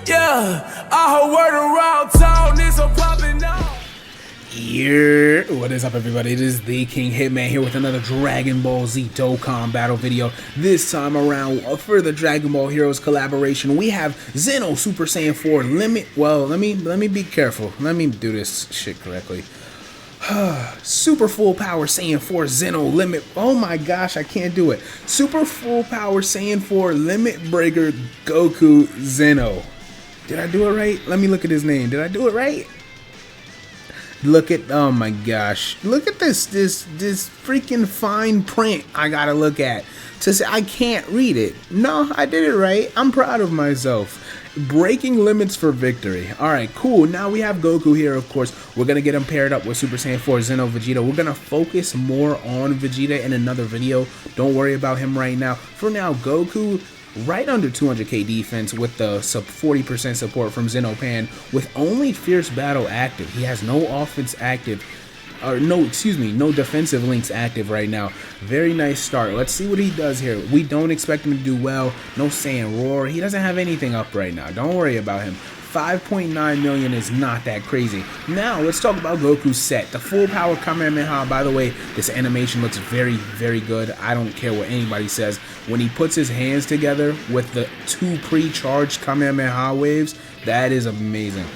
Yeah, I heard word around town, it's a poppin' out. Yeah, what is up everybody? It is the King Hitman here with another Dragon Ball Z Dokkan Battle video. This time around, for the Dragon Ball Heroes collaboration, we have Xeno Super Saiyan 4 Limit. Well, let me be careful. Let me do this shit correctly. Super Full Power Saiyan 4 Xeno Limit. Oh my gosh, I can't do it. Super Full Power Saiyan 4 Limitbreaker Goku Xeno. Did I do it right? Let me look at his name. Did I do it right? Look at, oh my gosh, look at this freaking fine print I gotta look at to say I can't read it. No, I did it right. I'm proud of myself. Breaking limits for victory. Alright, cool. Now we have Goku here, of course. We're gonna get him paired up with Super Saiyan 4 Xeno Vegeta. We're gonna focus more on Vegeta in another video. Don't worry about him right now. For now, Goku, right under 200k defense with the 40% support from Xenopan with only Fierce Battle active. He has no offense active, or no defensive links active right now. Very nice start. Let's see what he does here. We don't expect him to do well. No Saiyan Roar. He doesn't have anything up right now. Don't worry about him. 5.9 million is not that crazy. Now, let's talk about Goku's set. The full power Kamehameha, by the way, this animation looks very, very good. I don't care what anybody says. When he puts his hands together with the 2 pre-charged Kamehameha waves, that is amazing.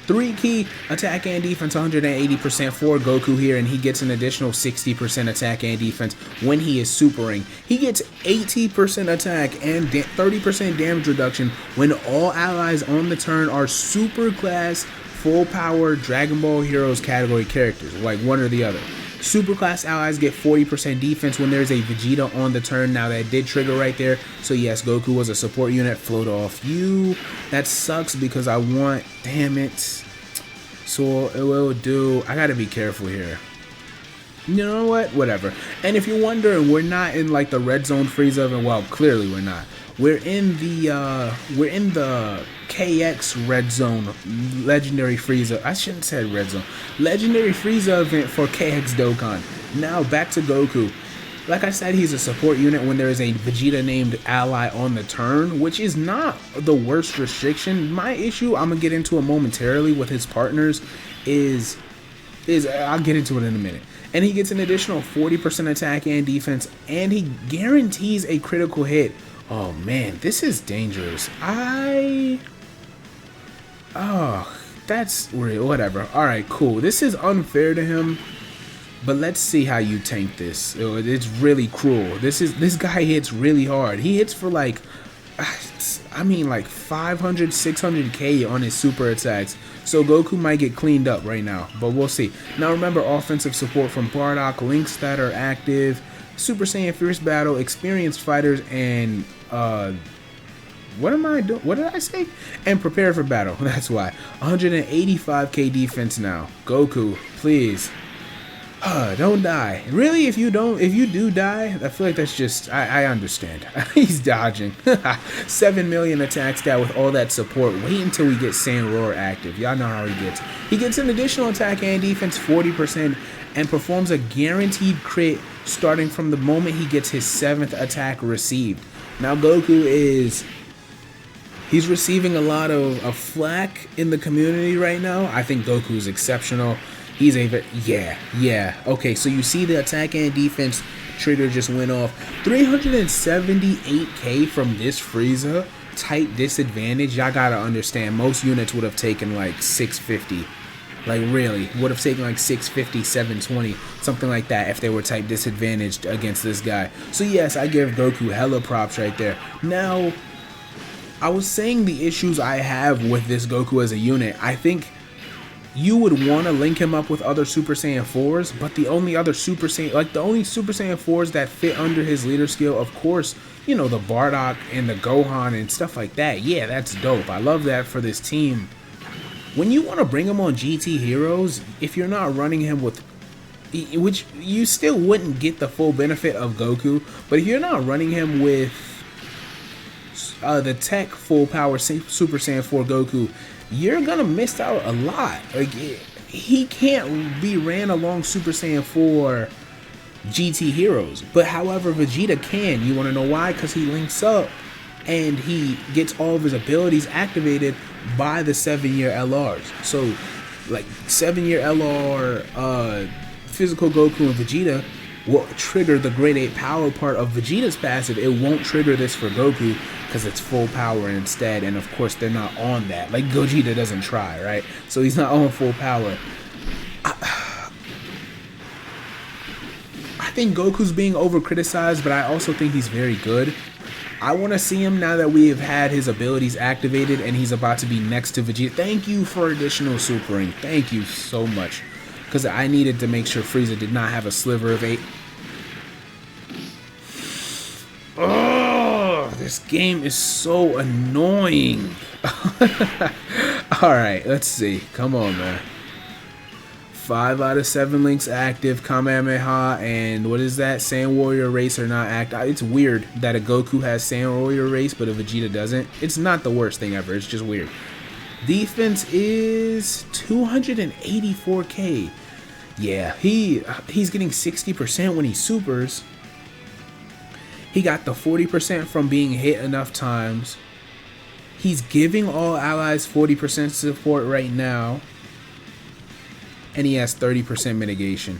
3 key attack and defense, 180% for Goku here, and he gets an additional 60% attack and defense when he is supering. He gets 80% attack and 30% damage reduction when all allies on the turn are super class, full power Dragon Ball Heroes category characters, like one or the other. Super class allies get 40% defense when there's a Vegeta on the turn. Now that did trigger right there. So yes, Goku was a support unit. Float off you. That sucks because I want, damn it. So it will do, I gotta be careful here. You know what? Whatever. And if you're wondering, we're not in like the red zone Frieza, and well, clearly we're not. We're in the KX red zone legendary Frieza. I shouldn't say red zone. Legendary Frieza event for KX Dokkan. Now back to Goku. Like I said, he's a support unit when there is a Vegeta named ally on the turn, which is not the worst restriction. My issue, I'm gonna get into it momentarily with his partners, is I'll get into it in a minute. And he gets an additional 40% attack and defense, and he guarantees a critical hit. Oh man, this is dangerous. That's real. Whatever. Alright, cool. This is unfair to him, but let's see how you tank this. It's really cruel. This guy hits really hard. He hits for like, I mean like 500, 600k on his super attacks. So Goku might get cleaned up right now, but we'll see. Now remember, offensive support from Bardock, links that are active, Super Saiyan Fierce Battle, experienced fighters, and what am I doing? What did I say? And prepare for battle. That's why. 185k defense now. Goku, please. Don't die. Really, if you do die, I feel like that's just, I understand. He's dodging. 7 million attack stat with all that support. Wait until we get Saiyan Roar active. Y'all know how he gets. He gets an additional attack and defense 40% and performs a guaranteed crit starting from the moment he gets his 7th attack received. Now Goku he's receiving a lot of flack in the community right now. I think Goku is exceptional. He's yeah. Okay, so you see the attack and defense trigger just went off. 378k from this Frieza. Type disadvantage. Y'all gotta understand, most units would have taken like 650. Like really, would have taken like 650, 720, something like that if they were type disadvantaged against this guy. So yes, I give Goku hella props right there. Now, I was saying the issues I have with this Goku as a unit. I think you would want to link him up with other Super Saiyan 4s, but the only other Super Saiyan 4s that fit under his leader skill, of course, you know, the Bardock and the Gohan and stuff like that. Yeah, that's dope. I love that for this team. When you want to bring him on GT Heroes, if you're not running him with, which you still wouldn't get the full benefit of Goku, but if you're not running him with the tech full power Super Saiyan 4 Goku, you're gonna miss out a lot. Like, he can't be ran along Super Saiyan 4 GT Heroes, but however Vegeta can. You want to know why? Because he links up and he gets all of his abilities activated by the 7-year LRs. So, like 7-year LR, physical Goku and Vegeta will trigger the grade 8 power part of Vegeta's passive. It won't trigger this for Goku because it's full power instead, and of course they're not on that. Like Gogeta doesn't try, right? So he's not on full power. I think Goku's being over criticized, but I also think he's very good. I want to see him now that we have had his abilities activated and he's about to be next to Vegeta. Thank you for additional supering. Thank you so much. Because I needed to make sure Frieza did not have a sliver of 8. Oh, this game is so annoying. Alright, let's see. Come on, man. 5 out of 7 links active, Kamehameha, and what is that? Saiyan Warrior Race are not active. It's weird that a Goku has Saiyan Warrior Race, but a Vegeta doesn't. It's not the worst thing ever, it's just weird. Defense is 284k. Yeah, he's getting 60% when he supers. He got the 40% from being hit enough times. He's giving all allies 40% support right now. And he has 30% mitigation.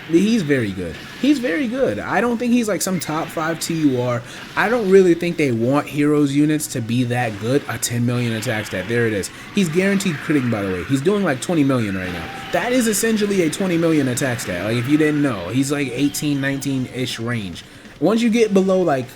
He's very good. He's very good. I don't think he's like some top 5 TUR. I don't really think they want heroes units to be that good. A 10 million attack stat. There it is. He's guaranteed critting, by the way. He's doing like 20 million right now. That is essentially a 20 million attack stat. Like if you didn't know, he's like 18, 19-ish range. Once you get below like,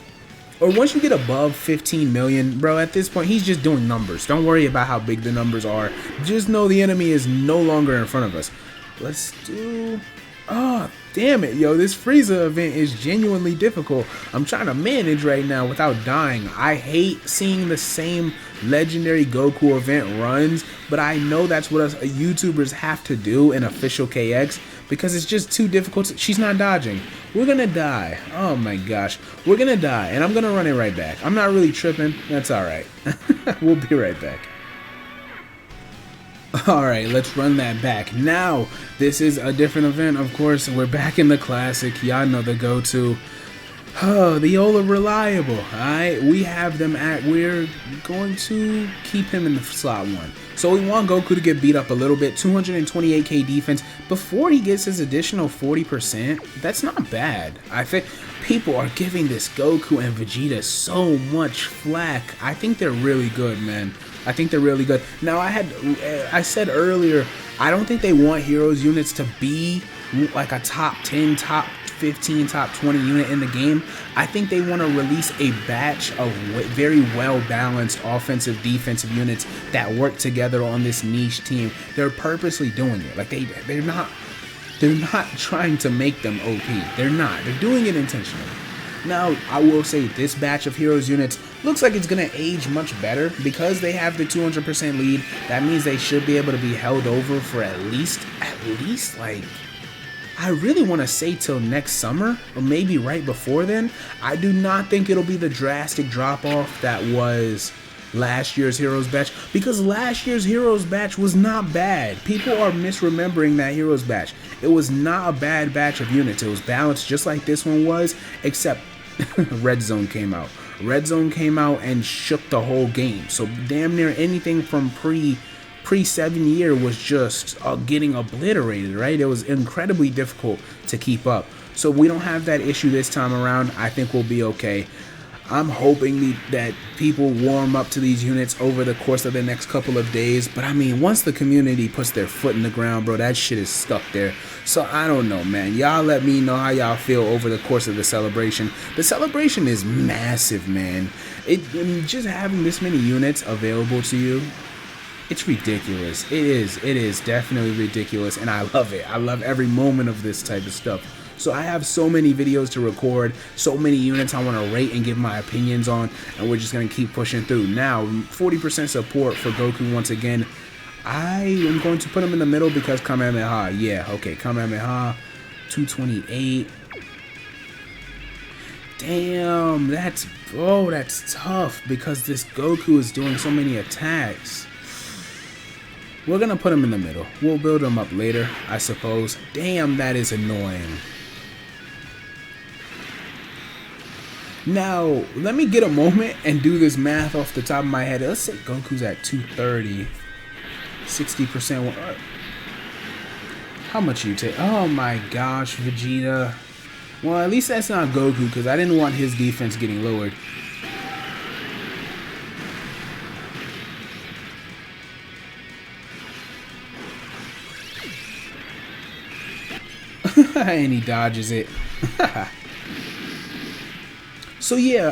or once you get above 15 million, bro, at this point, he's just doing numbers. Don't worry about how big the numbers are. Just know the enemy is no longer in front of us. Let's do... Oh, damn it, yo. This Frieza event is genuinely difficult. I'm trying to manage right now without dying. I hate seeing the same legendary Goku event runs, but I know that's what us YouTubers have to do in official KX because it's just too difficult. She's not dodging. We're gonna die. Oh my gosh. We're gonna die, and I'm gonna run it right back. I'm not really tripping. That's alright. We'll be right back. Alright, let's run that back. Now, this is a different event, of course. We're back in the classic. Y'all know the go-to. Oh, the Ola Reliable. Alright, we have them at... We're going to keep him in the slot 1. So we want Goku to get beat up a little bit. 228k defense before he gets his additional 40%. That's not bad. I think people are giving this Goku and Vegeta so much flack. I think they're really good, man. I think they're really good. Now, I said earlier, I don't think they want heroes units to be like a top 10, top 15, top 20 unit in the game. I think they want to release a batch of very well-balanced offensive, defensive units that work together on this niche team. They're purposely doing it. Like they're not trying to make them OP. They're not. They're doing it intentionally. Now, I will say this batch of heroes units looks like it's going to age much better because they have the 200% lead. That means they should be able to be held over for at least like, I really want to say till next summer or maybe right before then. I do not think it'll be the drastic drop off that was last year's Heroes batch, because last year's Heroes batch was not bad. People are misremembering that Heroes batch. It was not a bad batch of units. It was balanced just like this one was, except Red Zone came out. Red Zone came out and shook the whole game. So damn near anything from pre 7 year was just getting obliterated, right? It was incredibly difficult to keep up. So we don't have that issue this time around. I think we'll be okay. I'm hoping that people warm up to these units over the course of the next couple of days. But I mean, once the community puts their foot in the ground, bro, that shit is stuck there. So I don't know, man. Y'all let me know how y'all feel over the course of the celebration. The celebration is massive, man. Just having this many units available to you, it's ridiculous. It is definitely ridiculous, and I love it. I love every moment of this type of stuff. So I have so many videos to record, so many units I want to rate and give my opinions on, and we're just going to keep pushing through. Now, 40% support for Goku once again. I am going to put him in the middle because Kamehameha. Yeah, okay, Kamehameha, 228. Damn, that's tough because this Goku is doing so many attacks. We're going to put him in the middle. We'll build him up later, I suppose. Damn, that is annoying. Now, let me get a moment and do this math off the top of my head. Let's say Goku's at 230. 60%. How much you take? Oh my gosh, Vegeta. Well, at least that's not Goku, because I didn't want his defense getting lowered. And he dodges it. So yeah,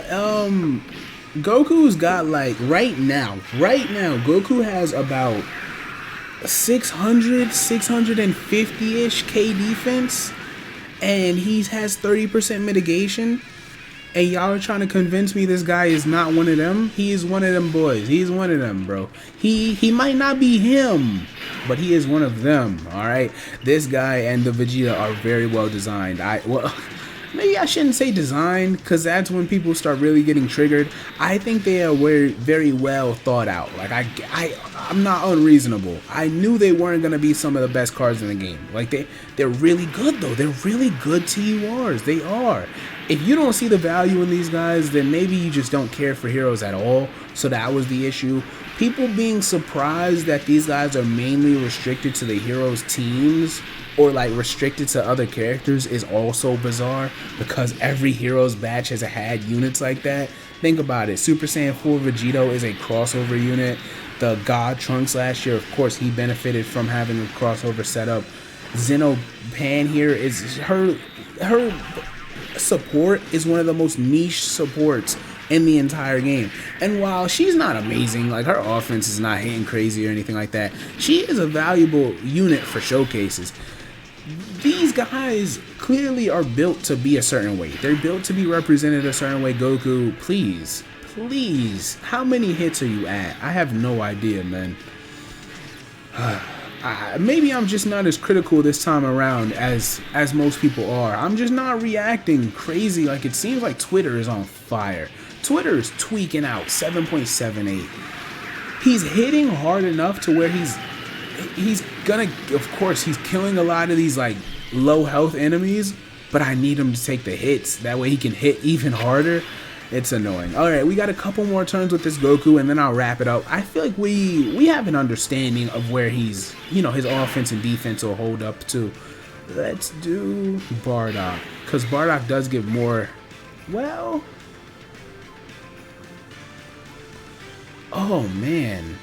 Goku's got like right now, Goku has about 650-ish K defense, and he has 30% mitigation. And y'all are trying to convince me this guy is not one of them. He is one of them boys. He's one of them, bro. He might not be him, but he is one of them. All right. This guy and the Vegeta are very well designed. Maybe I shouldn't say designed, because that's when people start really getting triggered. I think they are very well thought out. Like I'm not unreasonable. I knew they weren't gonna be some of the best cards in the game. Like they're really good though. They're really good TURs. They are. If you don't see the value in these guys, then maybe you just don't care for heroes at all. So that was the issue. People being surprised that these guys are mainly restricted to the heroes' teams, or like restricted to other characters, is also bizarre, because every heroes batch has had units like that. Think about it. Super Saiyan 4 Vegito is a crossover unit. The God Trunks last year, of course, he benefited from having a crossover setup. Xeno Pan here is her support is one of the most niche supports in the entire game. And while she's not amazing, like her offense is not hitting crazy or anything like that, she is a valuable unit for showcases. These guys clearly are built to be a certain way. They're built to be represented a certain way. Goku, please, how many hits are you at? I have no idea, man. Maybe I'm just not as critical this time around as most people are. I'm just not reacting crazy. Like, it seems like Twitter is on fire. Twitter is tweaking out 7.78. He's hitting hard enough to where he's gonna, of course, he's killing a lot of these like low health enemies, but I need him to take the hits. That way he can hit even harder. It's annoying. Alright, we got a couple more turns with this Goku, and then I'll wrap it up. I feel like we have an understanding of where he's, his offense and defense will hold up to. Let's do Bardock, because Bardock does give more, well... Oh, man.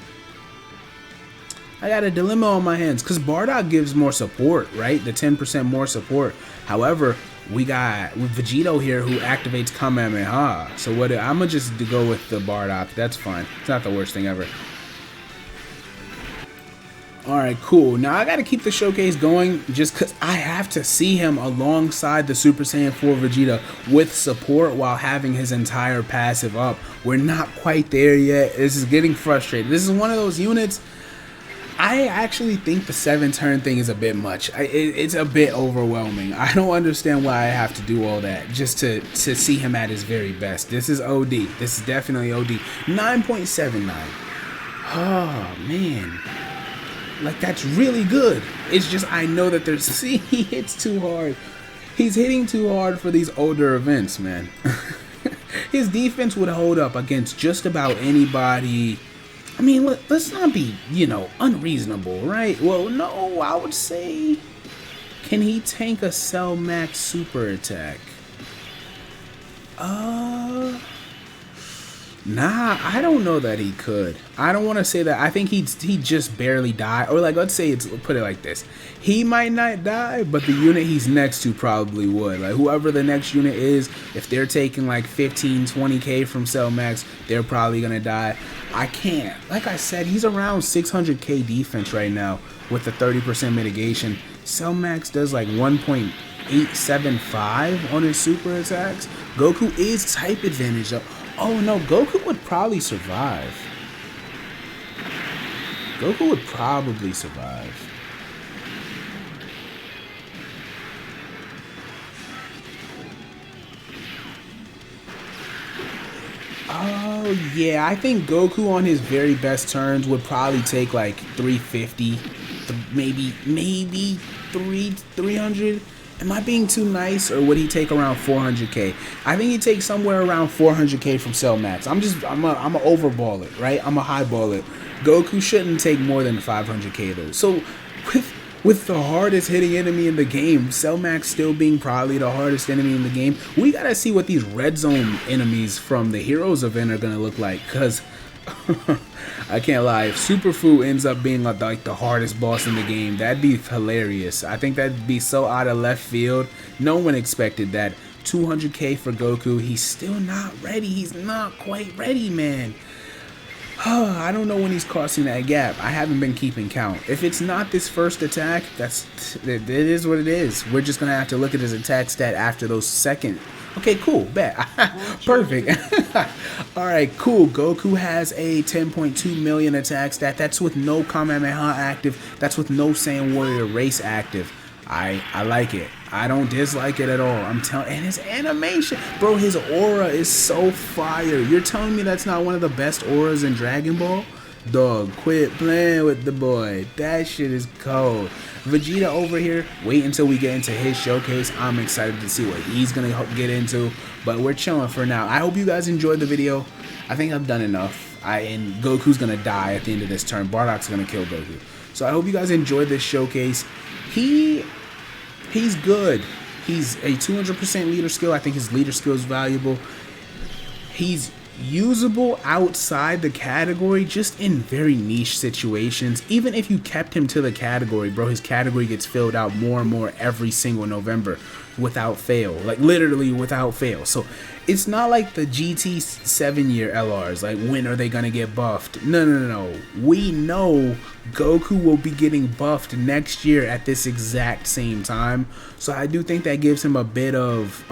I got a dilemma on my hands, because Bardock gives more support, right? The 10% more support. However, we got with Vegito here who activates Kamehameha. So I'm gonna just go with the Bardock. That's fine. It's not the worst thing ever. Alright, cool. Now I gotta keep the showcase going just because I have to see him alongside the Super Saiyan 4 Vegeta with support while having his entire passive up. We're not quite there yet. This is getting frustrating. This is one of those units. I actually think the 7-turn thing is a bit much. It's a bit overwhelming. I don't understand why I have to do all that just to see him at his very best. This is OD. This is definitely OD. 9.79. Oh, man. Like, that's really good. It's just I know that there's... See, he hits too hard. He's hitting too hard for these older events, man. His defense would hold up against just about anybody... I mean, let's not be, unreasonable, right? Well, no, I would say, can he tank a Cell Max super attack? Nah, I don't know that he could. I don't want to say that. I think he'd just barely die. Or like, let's put it like this. He might not die, but the unit he's next to probably would. Like, whoever the next unit is, if they're taking like 15, 20k from Cell Max, they're probably going to die. I can't. Like I said, he's around 600k defense right now with the 30% mitigation. Cell Max does like 1.875 on his super attacks. Goku is type advantage though. Oh no, Goku would probably survive. Goku would probably survive. Oh yeah, I think Goku on his very best turns would probably take like 350, maybe 300. Am I being too nice, or would he take around 400k? I think he takes somewhere around 400k from Cell Max. I'm a overball it, right? I'm a highball it. Goku shouldn't take more than 500k though. So with the hardest hitting enemy in the game, Cell Max still being probably the hardest enemy in the game, we gotta see what these red zone enemies from the Heroes event are gonna look like, cause I can't lie, if Superfu ends up being like the hardest boss in the game, that'd be hilarious. I think that'd be so out of left field. No one expected that. 200k for Goku. He's still not ready. He's not quite ready, man. I don't know when he's crossing that gap. I haven't been keeping count. If it's not this first attack, it is what it is. We're just gonna have to look at his attack stat after those second. Okay, cool, bet. Perfect. Alright, cool. Goku has a 10.2 million attack stat. That's with no Kamehameha active. That's with no Saiyan Warrior race active. I like it. I don't dislike it at all. I'm telling, and his animation, bro, his aura is so fire. You're telling me that's not one of the best auras in Dragon Ball? Dog, quit playing with the boy. That shit is cold. Vegeta over here, wait until we get into his showcase. I'm excited to see what he's gonna get into, but we're chilling for now. I hope you guys enjoyed the video. I think I've done enough. And Goku's gonna die at the end of this turn. Bardock's gonna kill Goku. So I hope you guys enjoyed this showcase. He's good. He's a 200% leader skill. I think his leader skill is valuable. He's usable outside the category, just in very niche situations. Even if you kept him to the category, bro, his category gets filled out more and more every single November without fail. Like, literally without fail. So it's not like the GT 7-year LRs, like, when are they gonna get buffed? No. We know Goku will be getting buffed next year at this exact same time. So I do think that gives him a bit of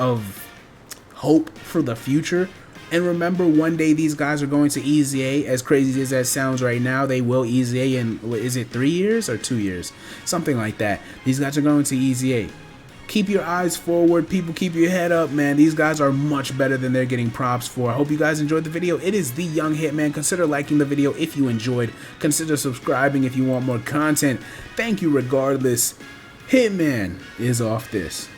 hope for the future. And remember, one day these guys are going to EZA. As crazy as that sounds right now, they will EZA in, is it 3 years or 2 years? Something like that. These guys are going to EZA. Keep your eyes forward, people. Keep your head up, man. These guys are much better than they're getting props for. I hope you guys enjoyed the video. It is the Young Hitman. Consider liking the video if you enjoyed. Consider subscribing if you want more content. Thank you regardless. Hitman is off this.